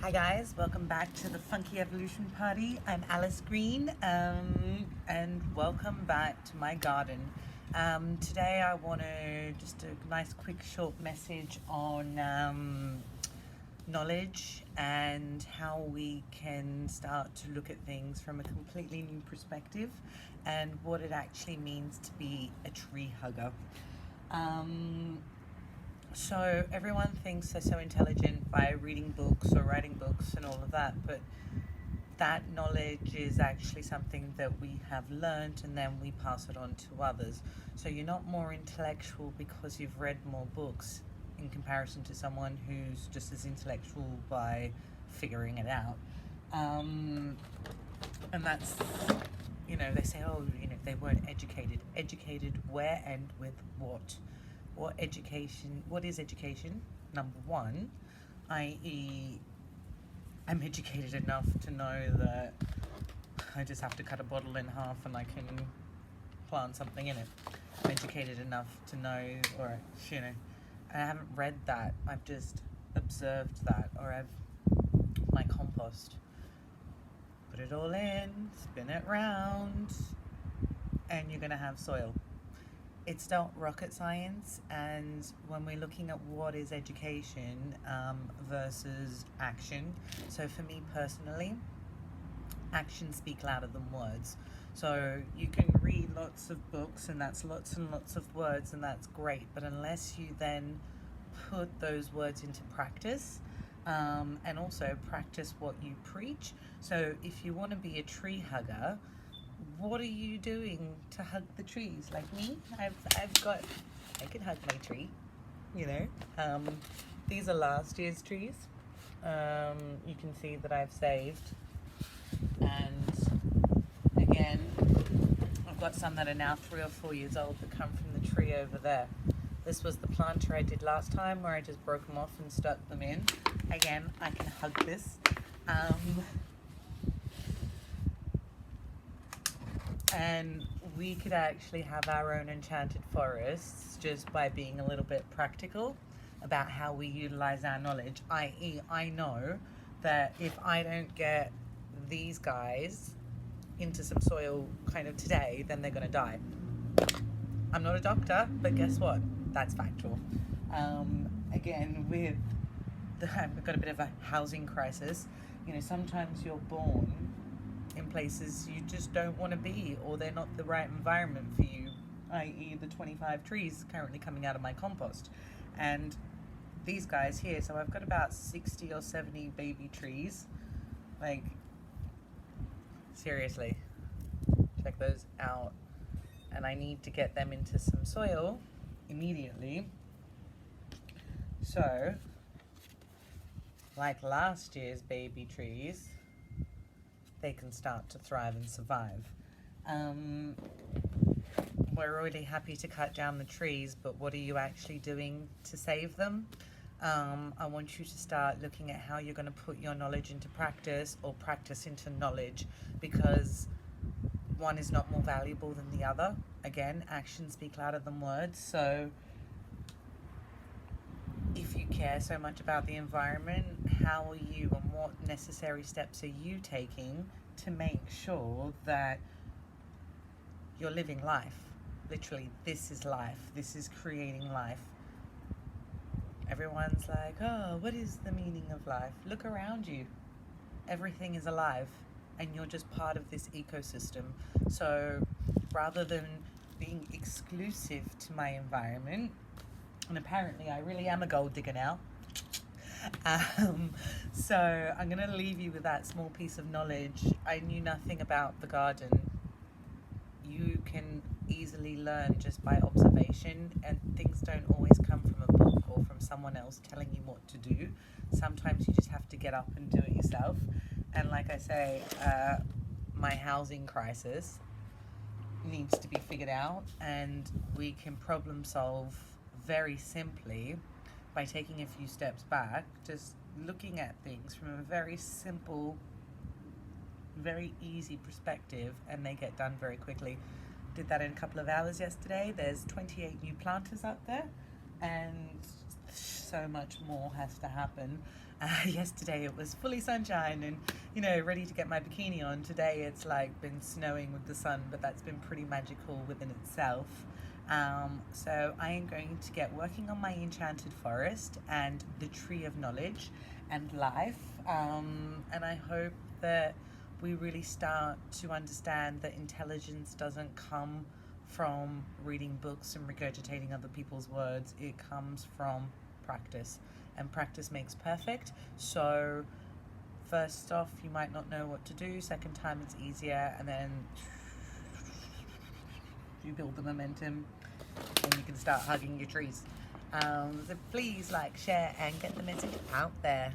Hi guys, welcome back to the Funky Evolution Party. I'm Alice Green, and welcome back to my garden. Today I want to just a nice quick short message on knowledge and how we can start to look at things from a completely new perspective and what it actually means to be a tree hugger. So everyone thinks they're so intelligent by reading books or writing books and all of that, but that knowledge is actually something that we have learned and then we pass it on to others. So you're not more intellectual because you've read more books in comparison to someone who's just as intellectual by figuring it out. And that's, they say, they weren't educated. Educated where and with what? What is education? Number one, i.e. I'm educated enough to know that I just have to cut a bottle in half and I can plant something in it. I'm educated enough to know, or, I haven't read that, I've just observed that, or I've my compost. Put it all in, spin it round, and you're gonna have soil. It's not rocket science, and when we're looking at what is education versus action, so for me personally, actions speak louder than words. So you can read lots of books and that's lots and lots of words and that's great, but unless you then put those words into practice, and also practice what you preach. So if you want to be a tree hugger, what are you doing to hug the trees? Like me, I can hug my tree, These are last year's trees. You can see that I've saved. And again, I've got some that are now 3 or 4 years old that come from the tree over there. This was the planter I did last time where I just broke them off and stuck them in. Again, I can hug this. And we could actually have our own enchanted forests just by being a little bit practical about how we utilize our knowledge, i.e. I know that if I don't get these guys into some soil kind of today, then they're going to die. I'm not a doctor, but guess what? That's factual. Again, I've got a bit of a housing crisis. Sometimes you're born in places you just don't want to be, or they're not the right environment for you, i.e. the 25 trees currently coming out of my compost. And these guys here, so I've got about 60 or 70 baby trees. Like, seriously, check those out. And I need to get them into some soil immediately. So, like last year's baby trees, they can start to thrive and survive. We're really happy to cut down the trees, but what are you actually doing to save them? I want you to start looking at how you're going to put your knowledge into practice, or practice into knowledge, because one is not more valuable than the other. Again, actions speak louder than words. So if you care so much about the environment, how are you and what necessary steps are you taking to make sure that you're living life? Literally, this is life. This is creating life. Everyone's like, oh, what is the meaning of life? Look around you. Everything is alive, and you're just part of this ecosystem. So rather than being exclusive to my environment, and apparently I really am a gold digger now, so I'm going to leave you with that small piece of knowledge. I knew nothing about the garden. You can easily learn just by observation, and things don't always come from a book or from someone else telling you what to do. Sometimes you just have to get up and do it yourself. And like I say, my housing crisis needs to be figured out, and we can problem solve very simply by taking a few steps back, just looking at things from a very simple, very easy perspective, and they get done very quickly. Did that in a couple of hours yesterday. There's 28 new planters out there, and so much more has to happen. Yesterday it was fully sunshine and, you know, ready to get my bikini on. Today it's like been snowing with the sun, but that's been pretty magical within itself. So I am going to get working on my enchanted forest and the tree of knowledge and life. And I hope that we really start to understand that intelligence doesn't come from reading books and regurgitating other people's words. It comes from practice, and practice makes perfect. So first off, you might not know what to do. Second time it's easier, and then you build the momentum and you can start hugging your trees. So please like, share and get the message out there.